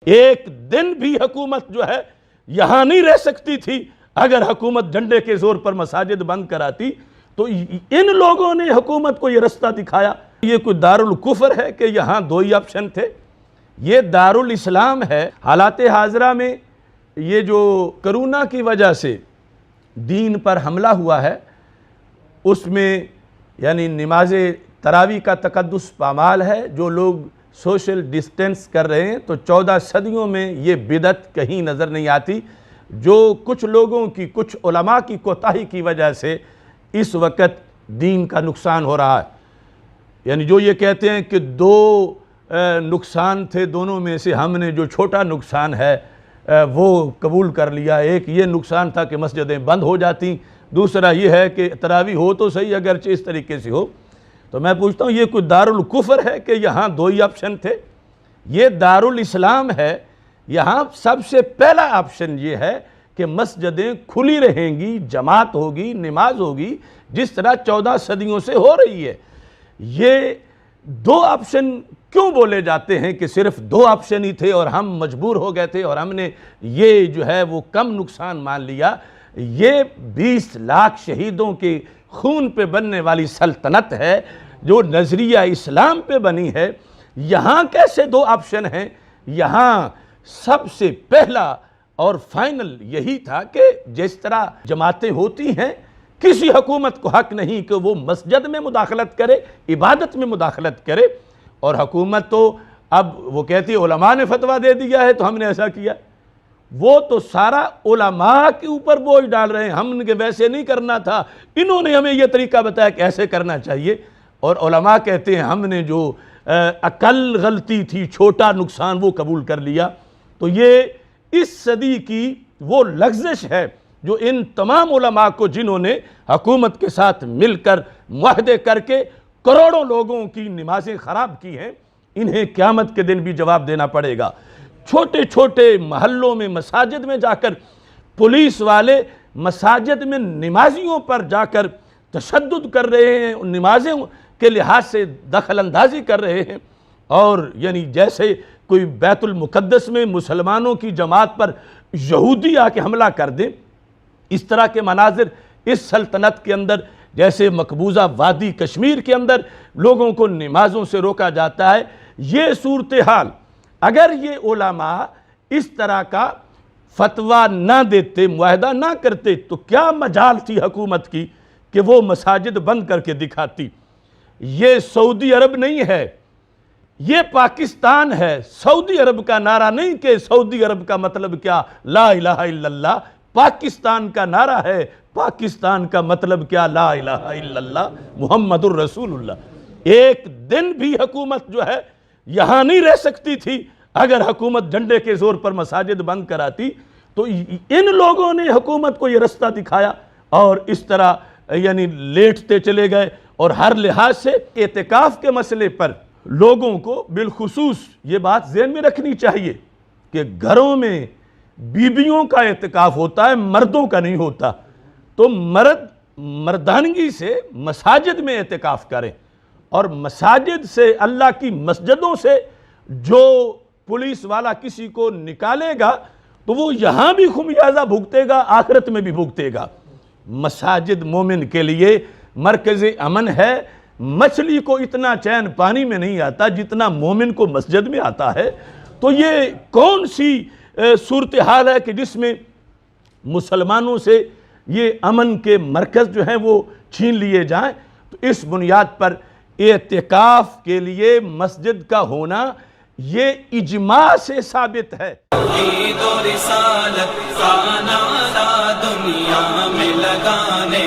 ایک دن بھی حکومت جو ہے یہاں نہیں رہ سکتی تھی اگر حکومت ڈنڈے کے زور پر مساجد بند کراتی۔ تو ان لوگوں نے حکومت کو یہ رستہ دکھایا۔ یہ کوئی دارالکفر ہے کہ یہاں دو ہی آپشن تھے؟ یہ دارالاسلام ہے۔ حالات حاضرہ میں یہ جو کرونا کی وجہ سے دین پر حملہ ہوا ہے، اس میں یعنی نماز تراویح کا تقدس پامال ہے۔ جو لوگ سوشل ڈسٹینس کر رہے ہیں، تو 14 صدیوں میں یہ بدعت کہیں نظر نہیں آتی، جو کچھ لوگوں کی، کچھ علماء کی کوتاہی کی وجہ سے اس وقت دین کا نقصان ہو رہا ہے۔ یعنی جو یہ کہتے ہیں کہ دو نقصان تھے، دونوں میں سے ہم نے جو چھوٹا نقصان ہے وہ قبول کر لیا۔ ایک یہ نقصان تھا کہ مسجدیں بند ہو جاتی، دوسرا یہ ہے کہ تراویح ہو تو صحیح اگرچہ اس طریقے سے ہو۔ تو میں پوچھتا ہوں، یہ کوئی دارالکفر ہے کہ یہاں دو ہی آپشن تھے؟ یہ دارالاسلام ہے۔ یہاں سب سے پہلا آپشن یہ ہے کہ مسجدیں کھلی رہیں گی، جماعت ہوگی، نماز ہوگی، جس طرح 14 صدیوں سے ہو رہی ہے۔ یہ دو آپشن کیوں بولے جاتے ہیں کہ صرف دو آپشن ہی تھے اور ہم مجبور ہو گئے تھے اور ہم نے یہ جو ہے وہ کم نقصان مان لیا؟ یہ 20 لاکھ شہیدوں کے خون پہ بننے والی سلطنت ہے جو نظریہ اسلام پہ بنی ہے۔ یہاں کیسے دو آپشن ہیں؟ یہاں سب سے پہلا اور فائنل یہی تھا کہ جس طرح جماعتیں ہوتی ہیں، کسی حکومت کو حق نہیں کہ وہ مسجد میں مداخلت کرے، عبادت میں مداخلت کرے۔ اور حکومت تو اب وہ کہتی ہے علماء نے فتویٰ دے دیا ہے تو ہم نے ایسا کیا۔ وہ تو سارا علماء کے اوپر بوجھ ڈال رہے ہیں، ہم نے ویسے نہیں کرنا تھا، انہوں نے ہمیں یہ طریقہ بتایا کہ ایسے کرنا چاہیے۔ اور علماء کہتے ہیں ہم نے جو اقل غلطی تھی، چھوٹا نقصان، وہ قبول کر لیا۔ تو یہ اس صدی کی وہ لغزش ہے جو ان تمام علماء کو، جنہوں نے حکومت کے ساتھ مل کر معاہدے کر کے کروڑوں لوگوں کی نمازیں خراب کی ہیں، انہیں قیامت کے دن بھی جواب دینا پڑے گا۔ چھوٹے چھوٹے محلوں میں، مساجد میں جا کر پولیس والے مساجد میں نمازیوں پر جا کر تشدد کر رہے ہیں، نمازیں کے لحاظ سے دخل اندازی کر رہے ہیں، اور یعنی جیسے کوئی بیت المقدس میں مسلمانوں کی جماعت پر یہودی آ کے حملہ کر دیں۔ اس طرح کے مناظر اس سلطنت کے اندر، جیسے مقبوضہ وادی کشمیر کے اندر لوگوں کو نمازوں سے روکا جاتا ہے۔ یہ صورتحال اگر یہ علماء اس طرح کا فتویٰ نہ دیتے، معاہدہ نہ کرتے، تو کیا مجال تھی حکومت کی کہ وہ مساجد بند کر کے دکھاتی؟ یہ سعودی عرب نہیں ہے، یہ پاکستان ہے۔ سعودی عرب کا نعرہ نہیں کہ سعودی عرب کا مطلب کیا؟ لا الہ الا اللہ۔ پاکستان کا نعرہ ہے، پاکستان کا مطلب کیا؟ لا الہ الا اللہ محمد الرسول اللہ۔ ایک دن بھی حکومت جو ہے یہاں نہیں رہ سکتی تھی اگر حکومت ڈنڈے کے زور پر مساجد بند کراتی۔ تو ان لوگوں نے حکومت کو یہ رستہ دکھایا اور اس طرح یعنی لیٹتے چلے گئے۔ اور ہر لحاظ سے اعتکاف کے مسئلے پر لوگوں کو بالخصوص یہ بات ذہن میں رکھنی چاہیے کہ گھروں میں بیویوں کا اعتکاف ہوتا ہے، مردوں کا نہیں ہوتا۔ تو مرد مردانگی سے مساجد میں اعتکاف کریں، اور مساجد سے، اللہ کی مسجدوں سے جو پولیس والا کسی کو نکالے گا تو وہ یہاں بھی خمیازہ بھگتے گا، آخرت میں بھی بھگتے گا۔ مساجد مومن کے لیے مرکز امن ہے۔ مچھلی کو اتنا چین پانی میں نہیں آتا جتنا مومن کو مسجد میں آتا ہے۔ تو یہ کون سی صورتحال ہے کہ جس میں مسلمانوں سے یہ امن کے مرکز جو ہیں وہ چھین لیے جائیں؟ تو اس بنیاد پر اعتکاف کے لیے مسجد کا ہونا یہ اجماع سے ثابت ہے۔ توحید و رسالت کا نعرہ دنیا میں لگانے